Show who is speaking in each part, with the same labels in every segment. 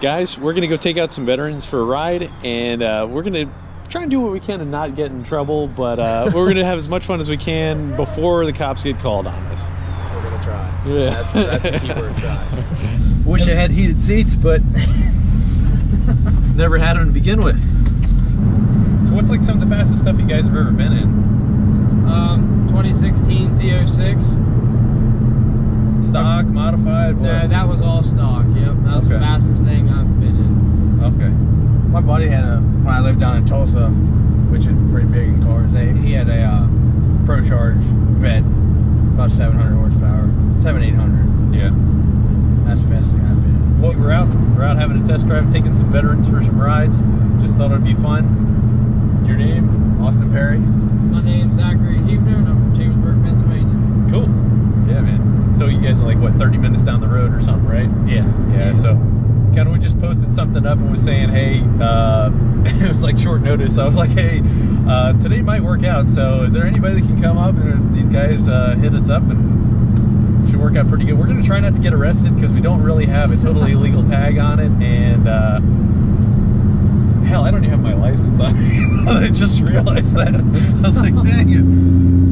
Speaker 1: Guys, we're going to go take out some veterans for a ride, and we're going to try and do what we can and not get in trouble, but we're going to have as much fun as we can before the cops get called on us.
Speaker 2: We're going to try.
Speaker 1: Yeah.
Speaker 2: That's the key word, try. Wish I had heated seats, but never had them to begin with.
Speaker 1: So what's like some of the fastest stuff you guys have ever been in?
Speaker 3: 2016 Z06.
Speaker 1: Stock, modified? What?
Speaker 3: No, that was all stock. Yep, that was the fastest thing I've been in.
Speaker 1: Okay.
Speaker 4: My buddy had when I lived down in Tulsa, which is pretty big in cars, he had a Pro Charge Vet, about 700 horsepower, 700-800.
Speaker 1: Yeah.
Speaker 4: That's the best thing I've been.
Speaker 1: Well, we're out having a test drive, taking some veterans for some rides. Just thought it'd be fun. Your name?
Speaker 4: Austin Perry.
Speaker 3: My name's Zachary Huebner, and I'm from Chambersburg, Pennsylvania.
Speaker 1: Cool. Yeah, man. So you guys are like, what, 30 minutes down the road or something, right?
Speaker 4: Yeah.
Speaker 1: Yeah, so kind of we just posted something up and was saying, hey, it was like short notice. I was like, hey, today might work out, so is there anybody that can come up? And these guys hit us up and should work out pretty good. We're going to try not to get arrested because we don't really have a totally illegal tag on it, and hell, I don't even have my license on me. I just realized that. I was like, dang it.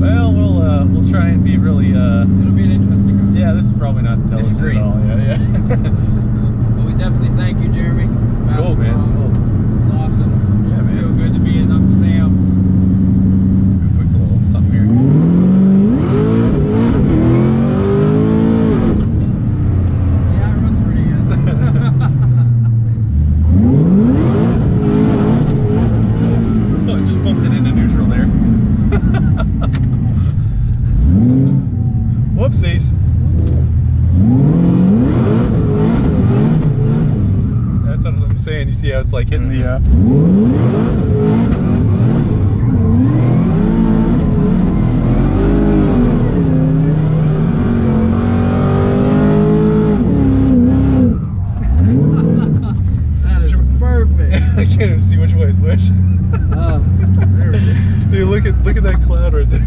Speaker 1: Well, we'll try and be really
Speaker 3: It'll be an interesting ride.
Speaker 1: yeah, this is probably not intelligent at all. Yeah.
Speaker 3: Well, we definitely thank you, Jeremy.
Speaker 1: Cool, man. Cool.
Speaker 3: It's awesome.
Speaker 1: Yeah, man.
Speaker 3: Feel good to be in Uncle Sam.
Speaker 1: Do a quick little something here.
Speaker 3: Yeah, it runs pretty good.
Speaker 1: Oh, I just bumped it into neutral there. Whoopsies. That's what I'm saying. You see how it's like hitting the
Speaker 3: That is perfect.
Speaker 1: I can't even see which way it's which.
Speaker 3: There we go.
Speaker 1: Dude, look at that cloud right there.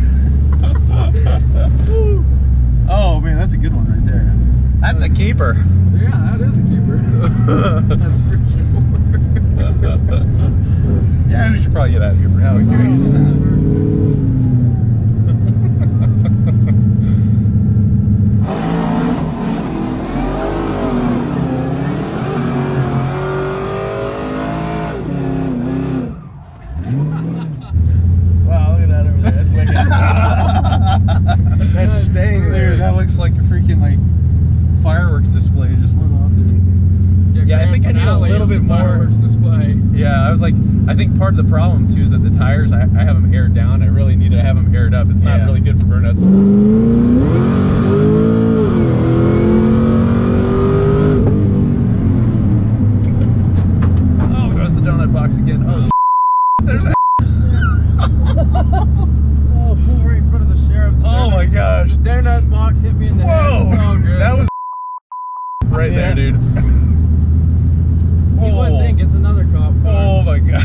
Speaker 1: Oh man, that's a good one right there.
Speaker 2: That's a keeper.
Speaker 3: Yeah, that is a keeper. That's for sure.
Speaker 1: Yeah, we should probably get out of here.
Speaker 4: That was great. Wow, look at that over there. That's wicked. That's staying there.
Speaker 1: Dude, that looks like a freaking like fireworks display just went off there. Yeah, I think I need a little bit more.
Speaker 3: Fireworks display.
Speaker 1: Yeah, I was like, I think part of the problem too is that the tires, I have them aired down. I really need to have them aired up. It's not really good for burnouts. Oh, goes the donut box again. Oh, there's that.
Speaker 3: Oh, pull right in front of the sheriff.
Speaker 1: Oh my gosh.
Speaker 3: The donut box hit me in the head.
Speaker 1: Whoa,
Speaker 3: It's all good.
Speaker 1: that was right there, dude.
Speaker 3: You wouldn't think it's another cop car.
Speaker 1: Oh my god.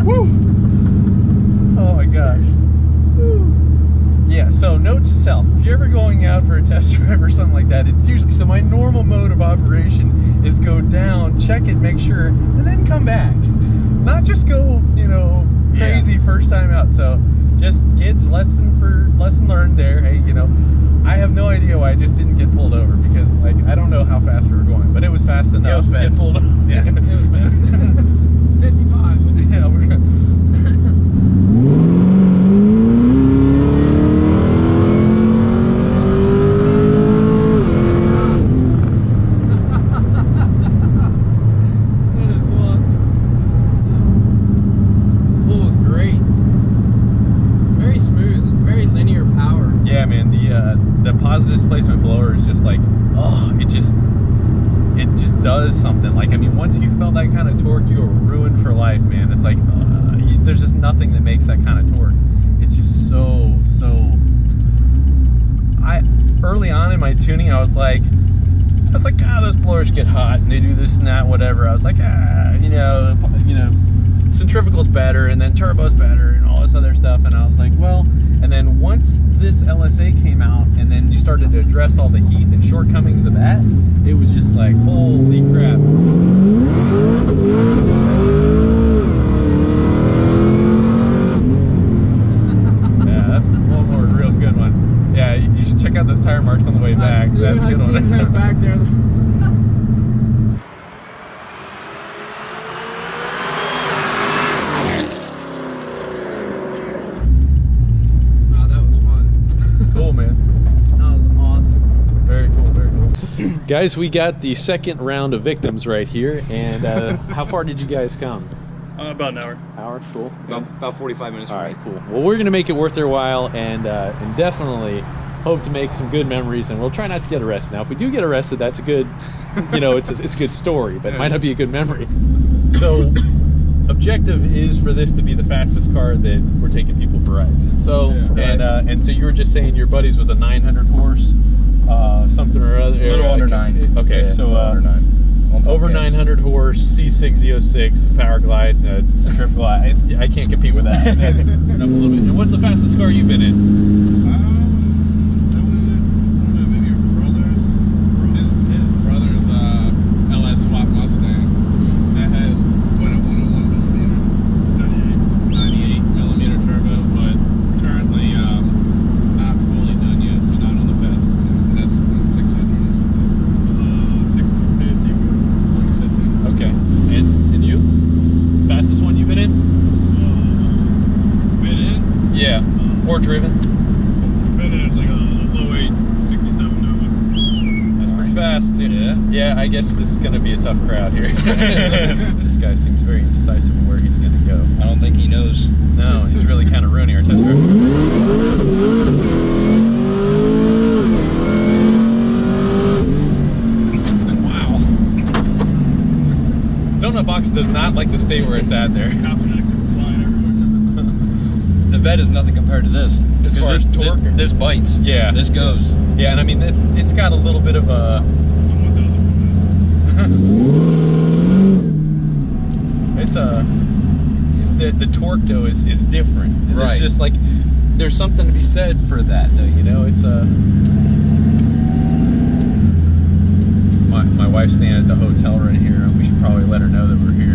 Speaker 1: Woo. Oh my gosh. Woo. Yeah, so note to self, if you're ever going out for a test drive or something like that, it's usually, so my normal mode of operation is go down, check it, make sure, and then come back. Not just go, you know, crazy first time out. So just kids, lesson learned there. Hey, you know, I have no idea why I just didn't get pulled over because, like, I don't know how fast we were going, but it was fast enough to get pulled over.
Speaker 4: Yeah.
Speaker 3: It was fast. 55.
Speaker 1: Yeah, we're
Speaker 3: That is awesome. The pool is great. Very smooth. It's very linear power.
Speaker 1: yeah, man. The positive displacement blower is just like, oh, it just does something. Like, I mean, once you felt that kind of torque, you are ruined for life, man. It's like there's just nothing that makes that kind of torque. It's just so. Early on in my tuning, I was like, those blowers get hot and they do this and that, whatever. I was like, you know, centrifugal's better, and then turbo's better, and all this other stuff. And I was like, well, and then once this LSA came out, and then you started to address all the heat and shortcomings of that, it was just like, holy crap. Yeah, that's one more real good one. Yeah, you should check out those tire marks on the way back. That's a good one.
Speaker 3: I've seen them back there. Wow, that was fun.
Speaker 1: Cool, man.
Speaker 3: That was awesome.
Speaker 1: Very cool, very cool. Guys, we got the second round of victims right here, and how far did you guys come?
Speaker 5: About an hour.
Speaker 1: Hour, cool.
Speaker 2: About 45 minutes.
Speaker 1: All right, cool. Well, we're gonna make it worth their while, and definitely hope to make some good memories. And we'll try not to get arrested. Now, if we do get arrested, that's a good, you know, it's a good story, but it might not be a good memory. So, objective is for this to be the fastest car that we're taking people for rides in. So, and so you were just saying your buddy's was a 900 horse, something or other.
Speaker 4: A little under 9.
Speaker 1: Okay,
Speaker 4: Yeah,
Speaker 1: so
Speaker 4: under 9.
Speaker 1: over 900 horse C6 Z06 Power Glide centrifugal. I can't compete with that. That's up a little bit. And what's the fastest car you've been in?
Speaker 5: His brother's LS swap Mustang that has what, a 101 millimeter, 98 millimeter turbo, but currently not fully done yet, so not on the fastest tune. That's 600 or something. 650.
Speaker 1: Okay. And you? Fastest one you've been in?
Speaker 5: Been in?
Speaker 1: Yeah. Or driven?
Speaker 5: Been in, it's like a low 8 67 Nova.
Speaker 1: That's pretty fast. Yeah. Yeah, I guess this is going to be a tough crowd here. This guy seems very indecisive of where he's going to go.
Speaker 4: I don't think he knows.
Speaker 1: No, he's really kind of ruining our test drive. Wow. Donut Box does not like to stay where it's at there.
Speaker 5: Cops and exit flying everywhere.
Speaker 4: The Vet is nothing compared to this.
Speaker 1: As far as torque?
Speaker 4: This bites.
Speaker 1: Yeah.
Speaker 4: This goes.
Speaker 1: Yeah, and I mean, it's got a little bit of a...
Speaker 5: 1000%.
Speaker 1: It's a... The torque, though, is different.
Speaker 4: Right.
Speaker 1: It's just like... There's something to be said for that, though, you know? It's a... My wife's staying at the hotel right here, and we should probably let her know that we're here.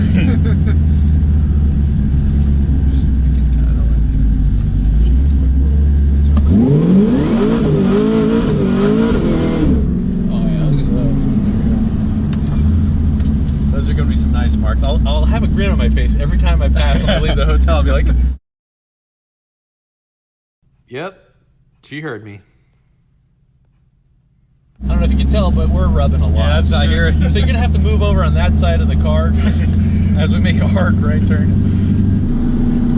Speaker 1: Those are going to be some nice marks. I'll have a grin on my face every time I pass when I leave the hotel. I'll be like... Yep, she heard me. I don't know if you can tell, but we're rubbing a lot.
Speaker 4: Yeah, that's, I hear it.
Speaker 1: So you're going to have to move over on that side of the car as we make a hard right turn.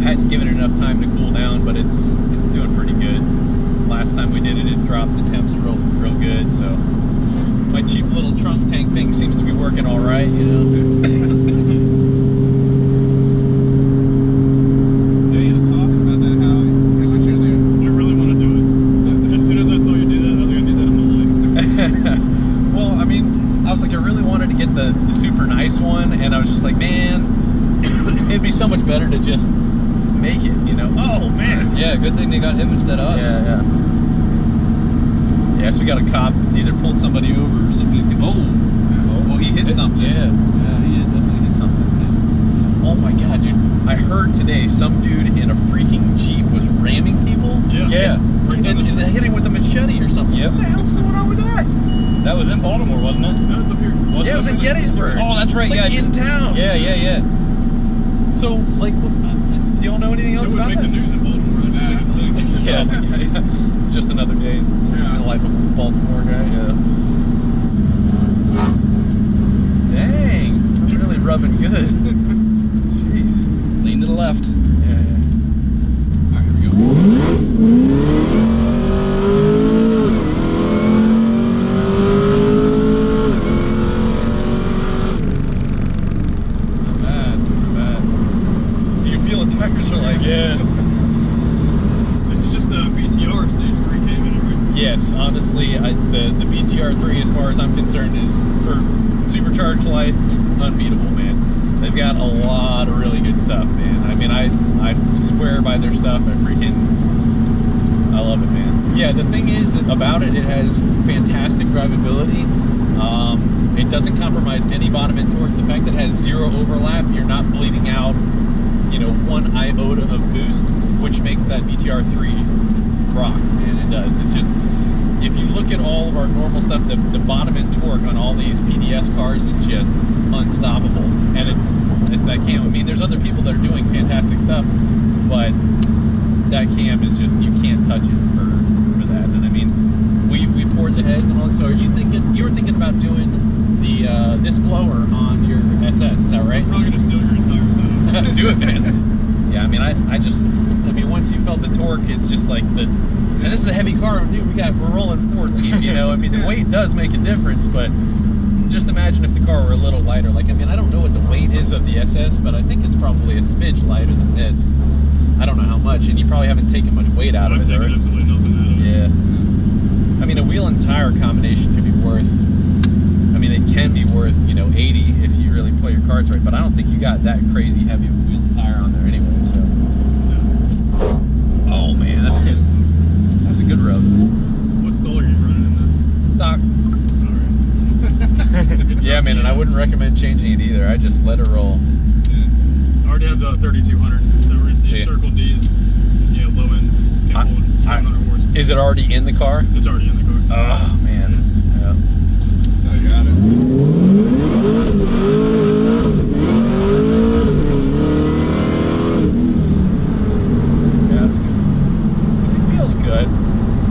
Speaker 1: Hadn't given it enough time to cool down, but it's doing pretty good. Last time we did it, it dropped the temps real good, so... My cheap little trunk tank thing seems to be working all right, you know.
Speaker 5: Yeah, he was talking about that, how he went you there. I really want to do it. As soon as I saw you do that, I was going to do that in my life.
Speaker 1: Well, I mean, I was like, I really wanted to get the super nice one, and I was just like, man, it'd be so much better to just make it, you know. Oh, man.
Speaker 4: Yeah, good thing they got him instead of us.
Speaker 1: Yeah. Yeah, so we got a cop either pulled somebody over or somebody's going, well, he hit something.
Speaker 4: Yeah.
Speaker 1: Yeah, he definitely hit something. Yeah. Oh my God, dude. I heard today some dude in a freaking Jeep was ramming people.
Speaker 4: Yeah.
Speaker 1: And hitting with a machete or something.
Speaker 4: Yep.
Speaker 1: What the hell's going on with that?
Speaker 4: That was in Baltimore, wasn't it?
Speaker 5: That was up here.
Speaker 1: Yeah, it was in Gettysburg.
Speaker 4: Oh, that's right.
Speaker 1: Like
Speaker 4: Yeah.
Speaker 1: in town.
Speaker 4: Yeah.
Speaker 1: So, like, do y'all know anything else
Speaker 5: It would
Speaker 1: about
Speaker 5: make
Speaker 1: that?
Speaker 5: the news in Baltimore.
Speaker 4: Yeah.
Speaker 1: Just another day in the life of a Baltimore guy. Yeah. Dang, I'm really rubbing good. Jeez.
Speaker 4: Lean to the left.
Speaker 1: Yeah. All right, here we go. Not bad. You feel the tires are like, yeah.
Speaker 5: This is just the BTR stage 3 came in, right?
Speaker 1: Yes, honestly, the BTR3, as far as I'm concerned, is for supercharged life unbeatable, man. They've got a lot of really good stuff, man. I mean, I swear by their stuff. I love it, man. Yeah, the thing is about it, it has fantastic drivability. It doesn't compromise any bottom end torque. The fact that it has zero overlap, you're not bleeding out, you know, 1 iota of boost, which makes that VTR3 rock, and it does. It's just, if you look at all of our normal stuff, the bottom end torque on all these PDS cars is just unstoppable, and it's that cam. I mean, there's other people that are doing fantastic stuff, but that cam is just, you can't touch it for that. And I mean, we poured the heads on. So you were thinking about doing the this blower on your SS? Is that right?
Speaker 5: I'm probably gonna steal your entire setup.
Speaker 1: Do it, man. Yeah, I mean, I mean, once you felt the torque, it's just like the. And this is a heavy car, dude. We're rolling 4 deep, you know. I mean, the weight does make a difference, but just imagine if the car were a little lighter. Like, I mean, I don't know what the weight is of the SS, but I think it's probably a smidge lighter than this. I don't know how much, and you probably haven't taken much weight out of it,
Speaker 5: I've taken absolutely nothing out of it.
Speaker 1: Yeah. I mean, a wheel and tire combination could be worth. I mean, it can be worth, you know, 80 if you really play your cards right. But I don't think you got that crazy heavy wheel and tire on there anyway. So. Oh man, that's good. That was a good rub.
Speaker 5: What stall are you running in this?
Speaker 1: Stock.
Speaker 5: Alright.
Speaker 1: Yeah, man, and I wouldn't recommend changing it either. I just let it roll.
Speaker 5: Yeah. I already have the 3200, so we're gonna see
Speaker 1: Yeah.
Speaker 5: Circle D's, you know, low end, can hold 700 horse.
Speaker 1: Is it already in the car?
Speaker 5: It's already in the car.
Speaker 1: Oh man. Yeah.
Speaker 4: I got it.
Speaker 1: Yeah, that's good. It feels good.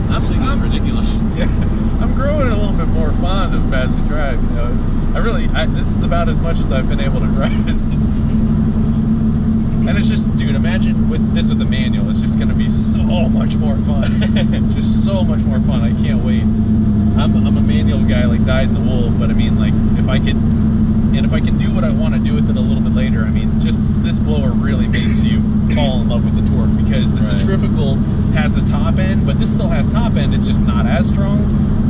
Speaker 2: That thing is ridiculous.
Speaker 1: Yeah. I'm growing a little bit more fond of Mazda Drive. You know, this is about as much as I've been able to drive it. And it's just, dude, imagine with the manual, it's just going to be so much more fun. Just so much more fun. I can't wait. I'm a manual guy, like dyed in the wool, but I mean, like, if I can do what I want to do with it a little bit later, I mean, just this blower really makes you fall in love with the torque, because the centrifugal has the top end, but this still has top end. It's just not as strong,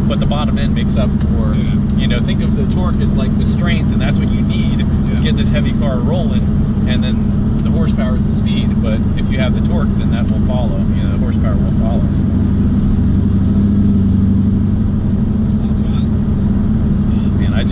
Speaker 1: but the bottom end makes up for, you know, think of the torque as like the strength, and that's what you need to get this heavy car rolling, and then the horsepower is the speed, but if you have the torque, then that will follow. You know, the horsepower will follow. Man, I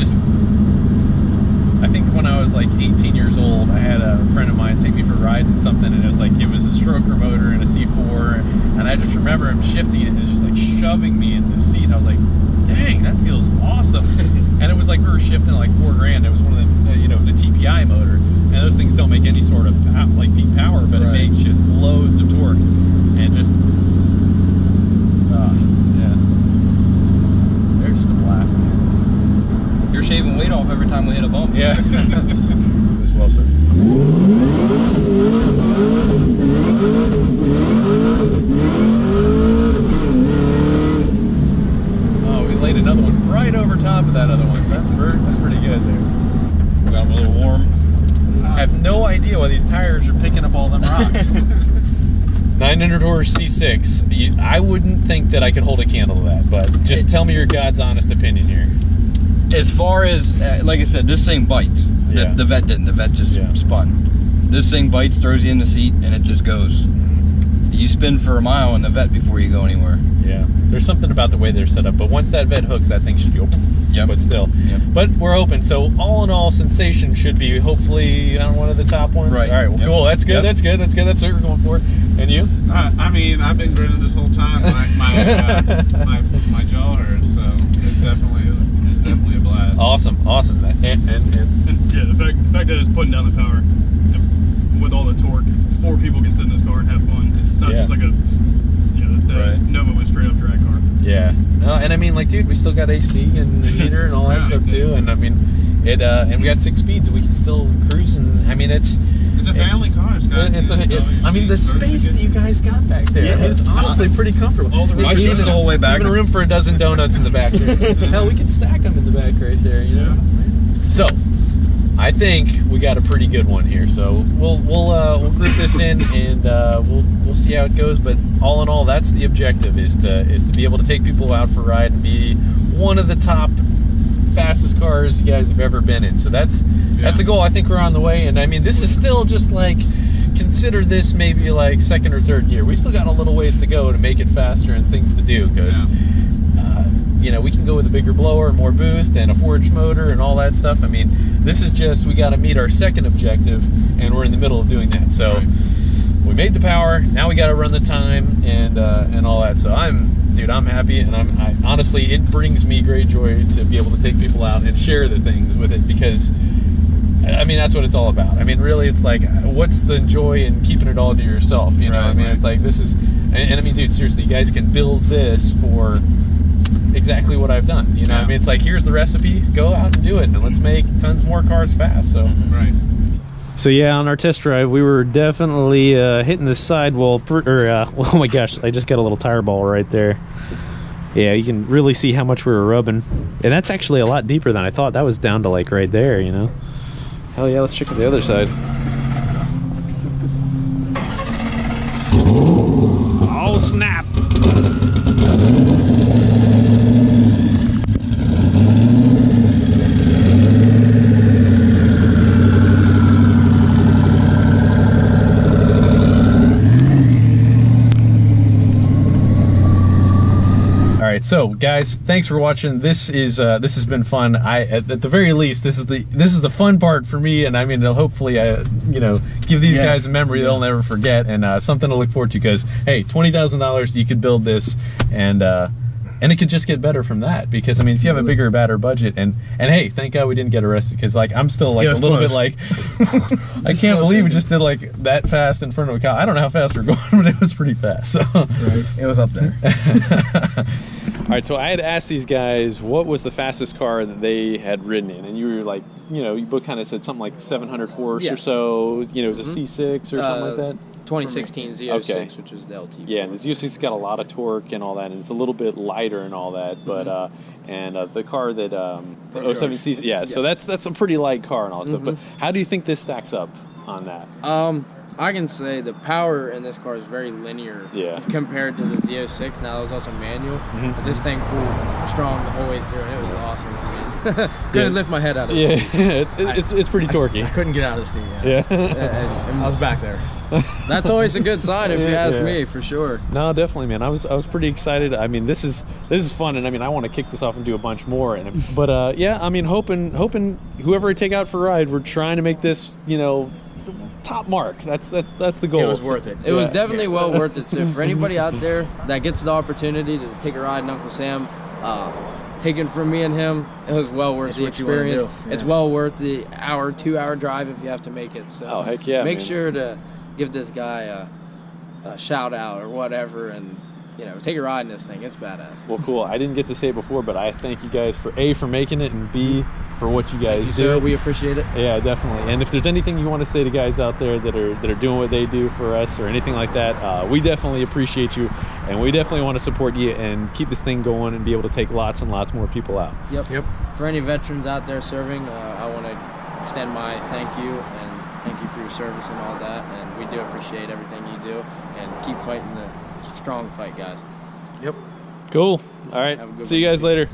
Speaker 1: think when I was like 18 years old, I had a friend of mine take me for a ride in something, and it was a stroker motor and a C4, and I just remember him shifting it and just like shoving me in the seat, and I was like, dang, that feels awesome. And it was like we were shifting like $4,000. It was one of them, you know, it was a TPI motor. And those things don't make any sort of like peak power, but it makes just loads of torque, and just yeah, they're just a blast, man.
Speaker 2: You're shaving weight off every time we hit a bump.
Speaker 1: Yeah, as well, sir. Oh, we laid another one right over top of that other one, so that's pretty good there.
Speaker 2: Got them a little warm.
Speaker 1: I have no idea why these tires are picking up all them rocks. 900 horse C6. I wouldn't think that I could hold a candle to that, but just tell me your God's honest opinion here.
Speaker 2: As far as, like I said, this thing bites.
Speaker 1: Yeah.
Speaker 2: The vet didn't. The vet just spun. This thing bites, throws you in the seat, and it just goes. You spin for a mile in the vet before you go anywhere.
Speaker 1: Yeah. There's something about the way they're set up, but once that vet hooks, that thing should go. Yeah, but still.
Speaker 2: Yep.
Speaker 1: But we're open, so all in all, Sensation should be hopefully on one of the top ones.
Speaker 2: Right.
Speaker 1: All right. Well, cool. That's good. That's good. That's good. That's what we're going for. And you?
Speaker 5: I mean, I've been grinning this whole time. My jaw hurts, so it's definitely a blast.
Speaker 1: Awesome. And
Speaker 5: yeah, the fact that it's putting down the power with all the torque, 4 people can sit in this car and have fun. It's not just like a, you know, the Nova was straight up drag car.
Speaker 1: Yeah. No, and I mean, like, dude, we still got AC and the heater and all that stuff too. And I mean, and we got 6 speeds, so we can still cruise. And I mean, it's
Speaker 5: a family car.
Speaker 1: I mean, the space that you guys got back there, I mean, it's honestly pretty comfortable.
Speaker 2: My seat's the whole way back.
Speaker 1: Even room for a dozen donuts in the back there. Hell, we can stack them in the back right there, you know? So, I think we got a pretty good one here. So we'll group this in, and we'll see how it goes. But all in all, that's the objective: is to be able to take people out for a ride and be one of the top fastest cars you guys have ever been in. So that's a goal. I think we're on the way. And I mean, this is still just like, consider this maybe like second or third gear. We still got a little ways to go to make it faster and things to do, because you know, we can go with a bigger blower and more boost and a forged motor and all that stuff. I mean, this is just, we got to meet our second objective, and we're in the middle of doing that. So we made the power, now we got to run the time and all that. So I'm happy, and I honestly, it brings me great joy to be able to take people out and share the things with it, because I mean, that's what it's all about. I mean, really, it's like, what's the joy in keeping it all to yourself? You know, I mean, it's like, this is, and I mean, dude, seriously, you guys can build this for exactly what I've done. You know, I mean, it's like, here's the recipe, go out and do it, and let's make tons more cars fast. So So yeah, on our test drive, we were definitely hitting the sidewall, oh my gosh, I just got a little tire ball right there. Yeah, you can really see how much we were rubbing, and that's actually a lot deeper than I thought. That was down to like right there, you know. Hell yeah, let's check out the other side. Oh snap! So guys, thanks for watching. This has been fun. At the very least, this is the fun part for me, and I mean, it'll hopefully you know, give these guys a memory they'll never forget, and something to look forward to, because hey, $20,000, you could build this, and it could just get better from that, because I mean, if you have a bigger, better budget, and hey, thank God we didn't get arrested, because like, I'm still like a little bit like I can't believe we just did like that fast in front of a car. I don't know how fast we're going, but it was pretty fast. So
Speaker 4: it was up there.
Speaker 1: All right, so I had asked these guys what was the fastest car that they had ridden in, and you were like, you know, you both kind of said something like 700 horse or so. You know, it was a C6 or something like that.
Speaker 3: 2016 Z06, which is the LT.
Speaker 1: Yeah, and the Z06's got a lot of torque and all that, and it's a little bit lighter and all that. But and the car that 07C, so that's a pretty light car and all that stuff. But how do you think this stacks up on that?
Speaker 3: I can say the power in this car is very linear compared to the Z06. Now, it was also manual, but this thing pulled strong the whole way through, and it was awesome. I mean, couldn't lift my head out of the seat.
Speaker 1: It's pretty torquey.
Speaker 4: I couldn't get out of the seat. And I was back there.
Speaker 3: That's always a good sign, if you ask me, for sure.
Speaker 1: No, definitely, man. I was pretty excited. I mean, this is fun, and I mean, I want to kick this off and do a bunch more. But yeah, I mean, hoping whoever I take out for a ride, we're trying to make this, you know, top mark. That's the goal.
Speaker 4: It was worth it.
Speaker 3: It was definitely well worth it. So for anybody out there that gets the opportunity to take a ride in Uncle Sam, taken from me and him, it was well worth the experience. It's well worth the 2-hour drive if you have to make it. So
Speaker 1: heck yeah,
Speaker 3: make sure to give this guy a shout out or whatever, and you know, take a ride in this thing. It's badass.
Speaker 1: Well, cool. I didn't get to say it before, but I thank you guys for for making it, and B, for what you guys do.
Speaker 3: Sir, we appreciate it.
Speaker 1: Yeah, definitely. And if there's anything you want to say to guys out there that are doing what they do for us or anything like that, we definitely appreciate you, and we definitely want to support you and keep this thing going and be able to take lots and lots more people out.
Speaker 3: Yep. For any veterans out there serving, I want to extend my thank you, and thank you for your service and all that, and we do appreciate everything you do, and keep fighting the strong fight, guys.
Speaker 1: Cool. All right. See you guys later.